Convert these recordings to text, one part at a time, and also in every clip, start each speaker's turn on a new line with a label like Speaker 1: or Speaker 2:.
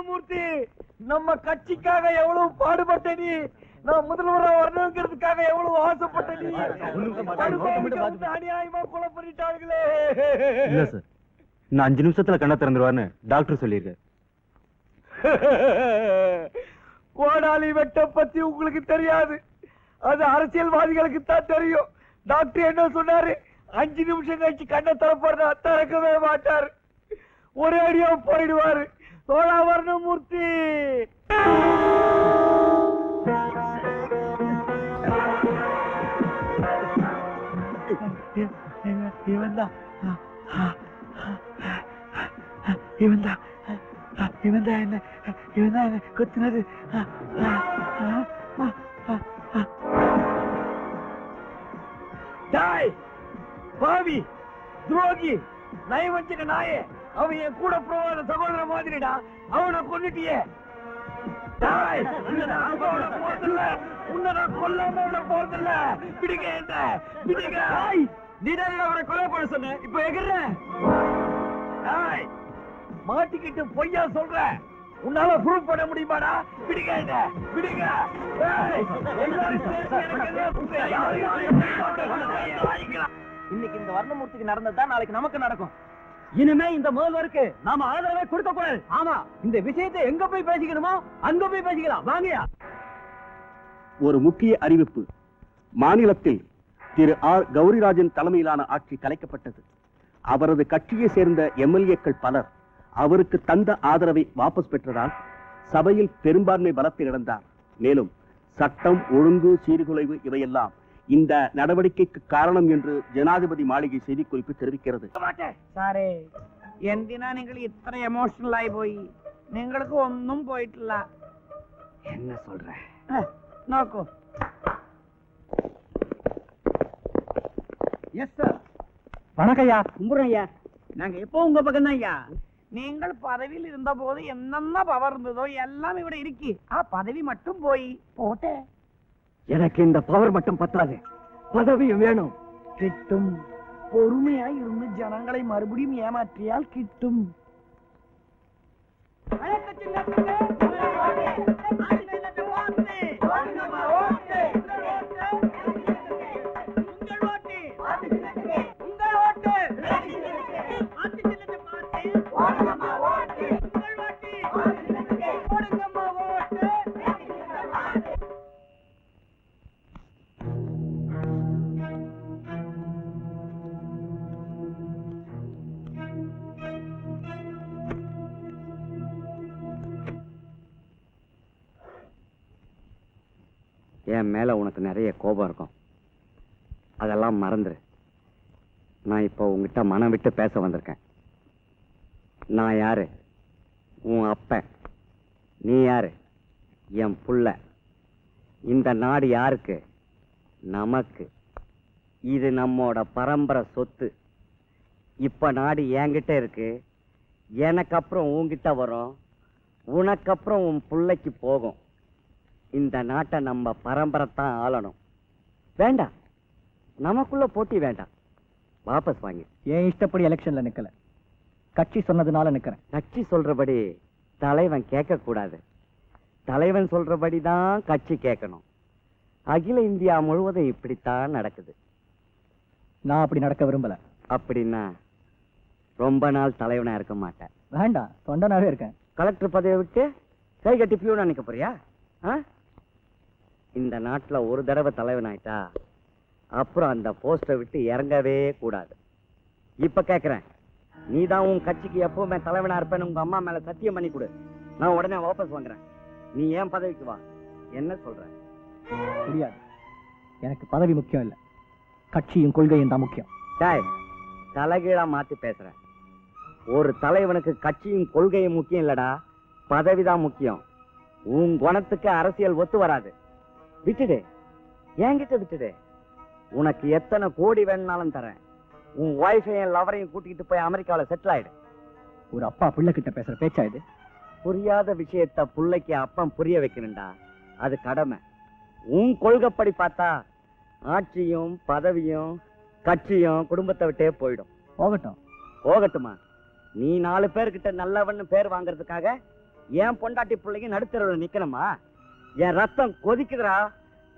Speaker 1: வர்ணமூர்த்தி, நம்ம கட்சிக்காக எவ்வளவு பாடுபட்ட நீ, நான் முதல்வரா வரணுங்கிறதுக்காக எவ்வளவு ஆசைப்பட்ட நீ, அநியாயமா கொலை பண்ணிட்டாங்களே.
Speaker 2: இல்ல சார், இன்னும் 5 நிமிஷத்துல கண்ணை திறந்துருவான்னு டாக்டர் சொல்லியிருக்காரு.
Speaker 1: கோடாலி வெட்ட பத்தி உங்களுக்கு தெரியாது, அது அரசியல்வாதிகளுக்கு தான் தெரியும். டாக்டர் என்ன சொன்னாரு, 5 நிமிஷம் கழிச்சு கண்ணை திறப்பாரு, திறக்கவே மாட்டாரு, ஒரே அடியா போயிடுவாரு. சோழா வர்ணமூர்த்தி. இவன்தான் என்ன குத்துனது. பாவி, துரோகி, நயவஞ்சக நாயே, அவன் என் கூட போவாத சகோதர மாதிரிடா. அவனை கொன்னுட்டியே. உன்னை கொல்லாம போறதில்ல. பிடிக்க என்ன பிடிக்க. நீதான் அவரை கொலை பண்ண சொன்ன, இப்ப எகிற மாட்டிக்கிட்டு பொய்யா சொல்ற. உன்னால ப்ரூவ் பண்ண முடியுமாடா? பிடிக்க என்ன பிடிக்க. இன்னைக்கு இந்த வர்ணமூர்த்திக்கு நடந்ததுதான் நாளைக்கு நமக்கு நடக்கும். இனிமே இந்த முதல்வருக்கு நாம ஆதரவை கொடுக்க கூடாது. ஆமா, இந்த விஷயத்தை எங்க போய் பேசிக்கணுமோ அங்க போய் பேசிக்கலாம். வாங்கயா.
Speaker 3: ஒரு முக்கிய அறிவிப்பு. மாநிலத்தில் திரு ஆர் கௌரிராஜன் தலைமையிலான ஆட்சி கலைக்கப்பட்டது. அவரது கட்சியை சேர்ந்த எம்எல்ஏக்கள் பலர் அவருக்கு தந்த ஆதரவை வாபஸ் பெற்றதால் சபையில் பெரும்பான்மை பலத்தை இழந்தார். மேலும் சட்டம் ஒழுங்கு சீர்குலைவு இவையெல்லாம் இந்த நடவடிக்கைக்கு காரணம் என்று ஜனாதிபதி மாளிகை செய்திக்குறிப்பு தெரிவிக்கிறது.
Speaker 4: സാറേ എന്തിനാ നിങ്ങൾ ഇത്ര എമോഷണൽ ആയി പോയി? നിങ്ങൾക്ക് ഒന്നും പോയിട്ടില്ല.
Speaker 1: என்ன சொல்ற?
Speaker 4: നോക്കൂ.
Speaker 1: Yes sir.
Speaker 4: வணக்கம் ஐயா. கும்பிடுறோம் ஐயா. நாங்க எப்போ உங்க பக்கம் தான் ஐயா. நீங்கள் பதவியில் இருந்த போது என்னென்ன பவர் இருந்ததோ எல்லாம் இவட இருக்கு. பதவி மட்டும் போய் போட்டே.
Speaker 1: எனக்கு இந்த பவர் மட்டும் பத்தாது, பதவியும் வேணும்.
Speaker 4: கிட்டும். பொறுமையாய் இருந்து ஜனங்களை மறுபடியும் ஏமாற்றியால் கிட்டும்.
Speaker 2: என் மேல உனக்கு நிறைய கோபம் இருக்கும், அதெல்லாம் மறந்துரு. நான் இப்போ உங்ககிட்ட மனம் விட்டு பேச வந்திருக்கேன். நான் யாரு? உன் அப்பன். நீ யாரு? என் புள்ள. இந்த நாடு யாருக்கு? நமக்கு. இது நம்மோட பரம்பரை சொத்து. இப்ப நாடு என்கிட்ட இருக்கு, எனக்கு அப்புறம் உன்கிட்ட வரும், உனக்கு அப்புறம் உன் புள்ளைக்கு போகும். இந்த நாட்டை நம்ம பரம்பரை தான் ஆளணும். வேண்டாம், நமக்குள்ள போட்டி வேண்டாம். வாபஸ் வாங்கி.
Speaker 4: ஏன் இஷ்டப்படி எலெக்ஷன்ல நிக்கல, கட்சி சொன்னதுனால நிக்கிறேன்.
Speaker 2: கட்சி சொல்றபடி தலைவன் கேட்க கூடாது, தலைவன் சொல்றபடி தான் கட்சி கேட்கணும். அகில இந்தியா முழுவதும் இப்படித்தான் நடக்குது.
Speaker 4: நான் அப்படி நடக்க விரும்பல.
Speaker 2: அப்படின்னா ரொம்ப நாள் தலைவனா இருக்க மாட்டேன்.
Speaker 4: வேண்டாம், தொண்டனாவே இருக்கேன்.
Speaker 2: கலெக்டர் பதவியை விட்டு கை கட்டி பியூனா நிக்க போறியா? இந்த நாட்டுல ஒரு தடவை தலைவன் ஆயிட்டா அப்புறம் அந்த போஸ்டை விட்டு இறங்கவே கூடாது. இப்ப கேக்குறேன், நீதான் உன் கட்சிக்கு எப்பவுமே தலைவனா இருப்பேன்னு உங்க அம்மா மேல சத்தியம் பண்ணி கொடு, நான் உடனே வாபஸ் வாங்குறேன். நீ ஏன் பதவிக்கு வா. என்ன சொல்ற?
Speaker 4: முடியாது, எனக்கு பதவி முக்கியம் இல்ல, கட்சியும் கொள்கையும் தான் முக்கியம்.
Speaker 2: தலைகீழா மாத்தி பேசுறேன். ஒரு தலைவனுக்கு கட்சியும் கொள்கையும் முக்கியம் இல்லடா, பதவிதான் முக்கியம். உன் குணத்துக்கு அரசியல் ஒத்து வராது. விட்டுடு, என்கிட்ட விட்டுடு. உனக்கு எத்தனை கோடி வேணும்னாலும் தரேன். உன் ஒய்ஃபையும் லவரையும் கூட்டிக்கிட்டு போய் அமெரிக்காவில் செட்டில் ஆயிடு.
Speaker 4: ஒரு அப்பா பிள்ளை கிட்ட பேசுற பேச்சா இது?
Speaker 2: புரியாத விஷயத்த புள்ளைக்கு அப்பம் புரிய வைக்கணும்டா, அது கடமை. உன் கொள்கைப்படி பார்த்தா ஆட்சியும் பதவியும் கட்சியும் குடும்பத்தை விட்டே போயிடும்.
Speaker 4: போகட்டும்.
Speaker 2: போகட்டுமா? நீ 4 பேர்கிட்ட நல்லவன்னு பேர் வாங்குறதுக்காக என் பொண்டாட்டி பிள்ளைங்க நடுத்தரவுல நிக்கணுமா? என் ரத்தம் கொதிக்குதுடா.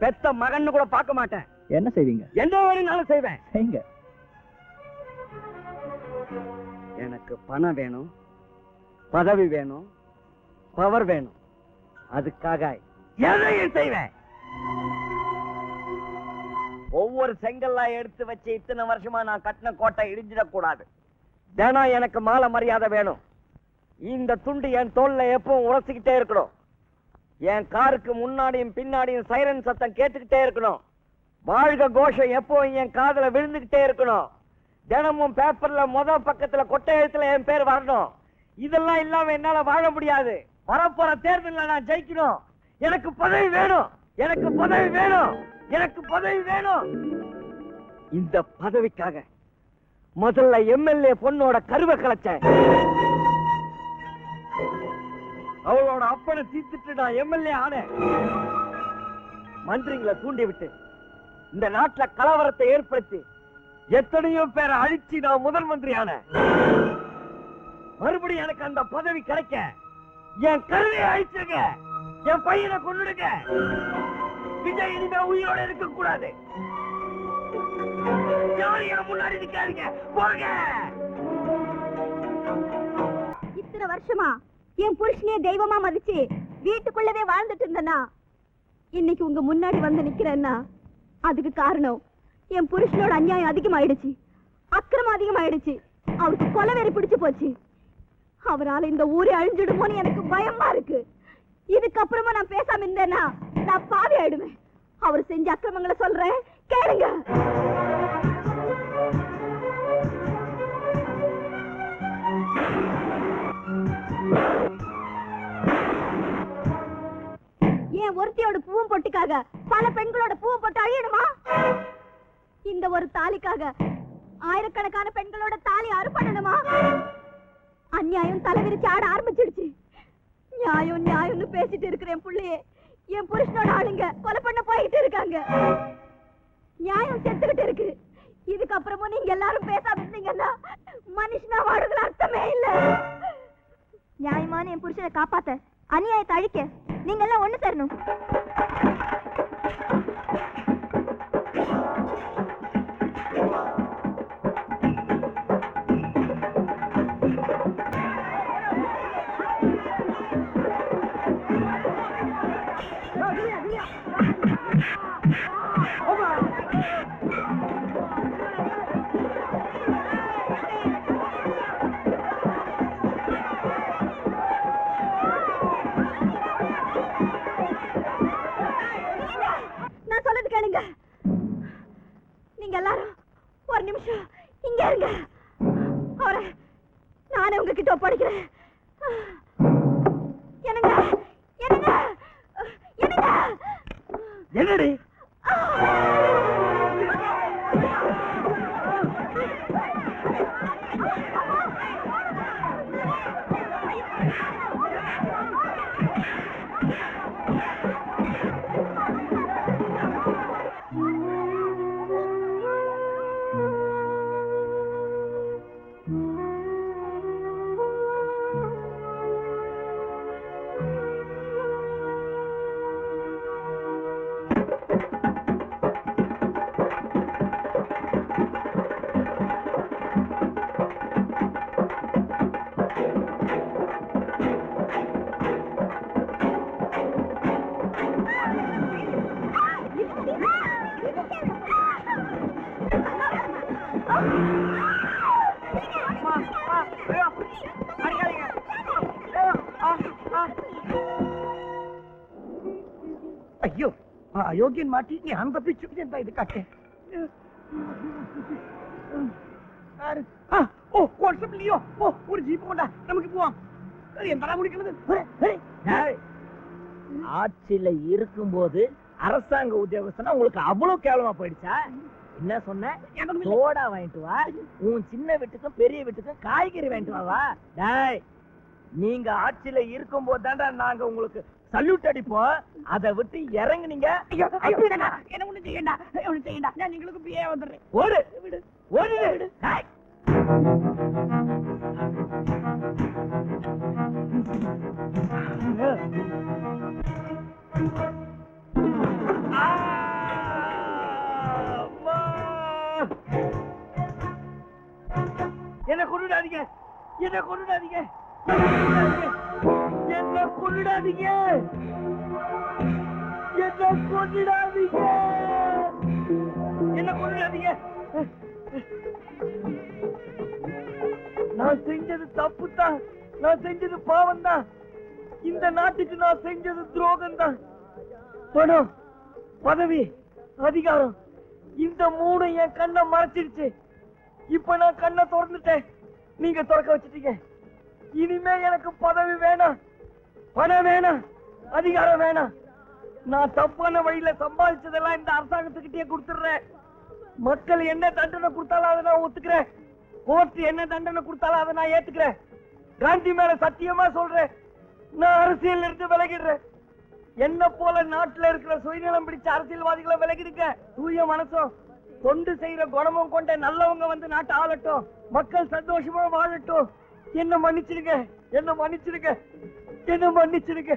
Speaker 2: பெத்த மகன்னு கூட பார்க்க மாட்டேன்.
Speaker 1: என்ன செய்வீங்க?
Speaker 2: எந்த வேலைனாலும் செய்வேன்.
Speaker 1: செய்யுங்க.
Speaker 2: எனக்கு பணம் வேணும், பதவி வேணும், பவர் வேணும். அதுக்காக எதையும் செய்வேன். ஒவ்வொரு செங்கல்லா எடுத்து வச்சு இத்தனை வருஷமா நான் கட்டின கோட்டை இடிஞ்சிடக்கூடாது. தினம் எனக்கு மாலை மரியாதை வேணும். இந்த துண்டு என் தோல்ல எப்பவும் உரசிக்கிட்டே இருக்கணும். என் காருக்கு முன்னாடியும் பின்னாடியும் சைரன் சத்தம் கேட்டுக்கிட்டே இருக்கணும். வாழ்க கோஷம் எப்பவும் என் காதுல விழுந்துகிட்டே இருக்கணும். தினமும் பேப்பர்ல முதல் பக்கத்துல கொட்டை எழுத்துல என் பேர் வரணும். இதெல்லாம் இல்லாம என்னால வாழ முடியாது. வரப்போற தேர்தலில் நான் ஜெயிக்கணும். எனக்கு பதவி வேணும், எனக்கு பதவி வேணும், எனக்கு பதவி வேணும். இந்த பதவிக்காக முதல்ல எம்எல்ஏ பொண்ணோட கருவை கலைச்சேன். அவளோட அப்பனை தீர்த்துட்டு நான் எம்எல்ஏ ஆனேன். மந்திரிங்களை தூண்டி விட்டு இந்த நாட்டுல கலவரத்தை ஏற்படுத்தி எத்தனையோ பேரை அழிச்சு நான் முதல் மந்திரி ஆனேன். மறுபடியும் எனக்கு அந்த பதவி கிடைக்க என் கருவையை அழிச்சிருங்க, என் பையனை கொன்னுடுங்க. விஜய் இனிமே உயிரோட இருக்க கூடாது. யாரும் என் முன்னாடி நிக்காதீங்க, போங்க.
Speaker 5: இத்தனை வருஷமா என் புருஷனே தெய்வமா மதிச்சு வீட்டுக்குள்ளவே வாழ்ந்துட்டு இருந்தனா, இன்னைக்கு உங்க முன்னாடி வந்து நிக்கிறேன்னா அதுக்கு காரணம் என் புருஷனோட அநியாயம் அதிகமாயிடுச்சு, அக்கிரமம் அதிகமாயிடுச்சு. அவருக்கு கொலவெறி பிடிச்சு போச்சு. அவரால் இந்த ஊரே அழிஞ்சிடுமோன்னு எனக்கு பயமா இருக்கு. இதுக்கப்புறமா நான் பேசாம இருந்தேன்னா நான் பாவி ஆயிடுவேன். அவர் செஞ்ச அக்கிரமங்களை சொல்றேன், கேளுங்க. ஏன் ஒருத்தியோட பூவும் பொட்டுக்காக பல பெண்களோட பூவும் பொட்டு அழியணுமா? இந்த ஒரு தாலிக்காக ஆயிரக்கணக்கான பெண்களோட தாலி அறுபடணுமா? அநியாயம் தலைவிரிச்சு ஆட ஆரம்பிச்சிடுச்சு. நியாயம் நியாயம்னு பேசிட்டு இருக்கிற என் புள்ளையே என் புருஷனோட ஆளுங்க கொலை பண்ண போயிட்டு இருக்காங்க. நியாயம் செத்துக்கிட்டு இருக்கு. இதுக்கப்புறமும் நீங்க எல்லாரும் பேசாம இருந்தீங்கன்னா மனுஷனா வாழ்றதுல அர்த்தமே இல்ல. நியாயமான என் புருஷனை காப்பாத்த, அநியாயத்தை அழிக்க நீங்க எல்லாம் ஒண்ணு சேரணும். நீங்க எல்லாரும் ஒரு நிமிஷம் இங்க இருங்க. அவரை நானே உங்ககிட்ட ஒப்படைக்கிறேன். என்னங்க என்னங்க என்னங்க
Speaker 1: என்னடி ஐயோ அயோக்கியன் மாட்டி நீ அந்த பிச்சு இது காட்டு. ஓ வாட்ஸ்அப் லியோ, ஓ ஒரு ஜீப் கொண்டா, நமக்கு போவோம். எந்தடா முடிக்கிறது?
Speaker 4: ஆட்சியில இருக்கும்போது அரசாங்க உத்தியோகஸ்தனா உங்களுக்கு அவ்வளவு கேவலமா போயிடுச்சா? என்ன சொன்ன? சோடா வாங்கிட்டு வா, உன் சின்ன வீட்டுக்கும் பெரிய வீட்டுக்கும் காய்கறி வாங்கிட்டு வா. டேய், நீங்க ஆட்சியில இருக்கும் போது தாண்டா நாங்க உங்களுக்கு சல்யூட் அடிப்போம். அதை விட்டு இறங்குனீங்க. என்ன ஒண்ணு செய்யண்டா, ஒண்ணு செய்யண்டா, நான் உங்களுக்கு பிஏ வந்துடுறேன். ஓடு விடு, ஓடு விடு. டேய்
Speaker 1: அம்மா! என்ன கொண்டுடாதீங்க, என்ன கொண்டுடாதீங்க, என்ன கொண்டுடாதீங்க, என்ன கொண்டுடாதீங்க, என்ன கொண்டுடாதீங்க. நான் செஞ்சது தப்பு தான், நான் செஞ்சது பாவம் தான், இந்த நாட்டுக்கு நான் செஞ்சது துரோகம் தான். பணம், பதவி, அதிகாரம், இந்த மூணு என் கண்ணை மறைச்சிருச்சு. இப்ப நான் கண்ணை திறந்துட்டேன், நீங்க திறக்க வச்சிட்டீங்க. இனிமே எனக்கு பதவி வேணாம், பணம் வேணாம், அதிகாரம் வேணாம். நான் தப்பான வழியில சம்பாதிச்சதெல்லாம் இந்த அரசாங்கத்துக்கிட்டே கொடுத்துடுறேன். மக்கள் என்ன தண்டனை கொடுத்தாலும் அதை நான் ஒத்துக்கிறேன். கோர்ட் என்ன தண்டனை கொடுத்தாலும் அதை நான் ஏத்துக்கிறேன். காந்தி மேல சத்தியமா சொல்றேன், நான் அரசியல் இருந்து விலகிடுறேன். என்ன போல நாட்டுல இருக்கிற சுயநலம் பிடிச்ச அரசியல்வாதிகளை விலகிடுங்க. தூய மனசும் தொண்டு செய்யற குணமும் கொண்ட நல்லவங்க வந்து நாட்டை ஆளட்டும், மக்கள் சந்தோஷமா வாழட்டும். என்ன மன்னிச்சிடுங்க, என்ன மன்னிச்சிடுங்க, என்ன மன்னிச்சிடுங்க.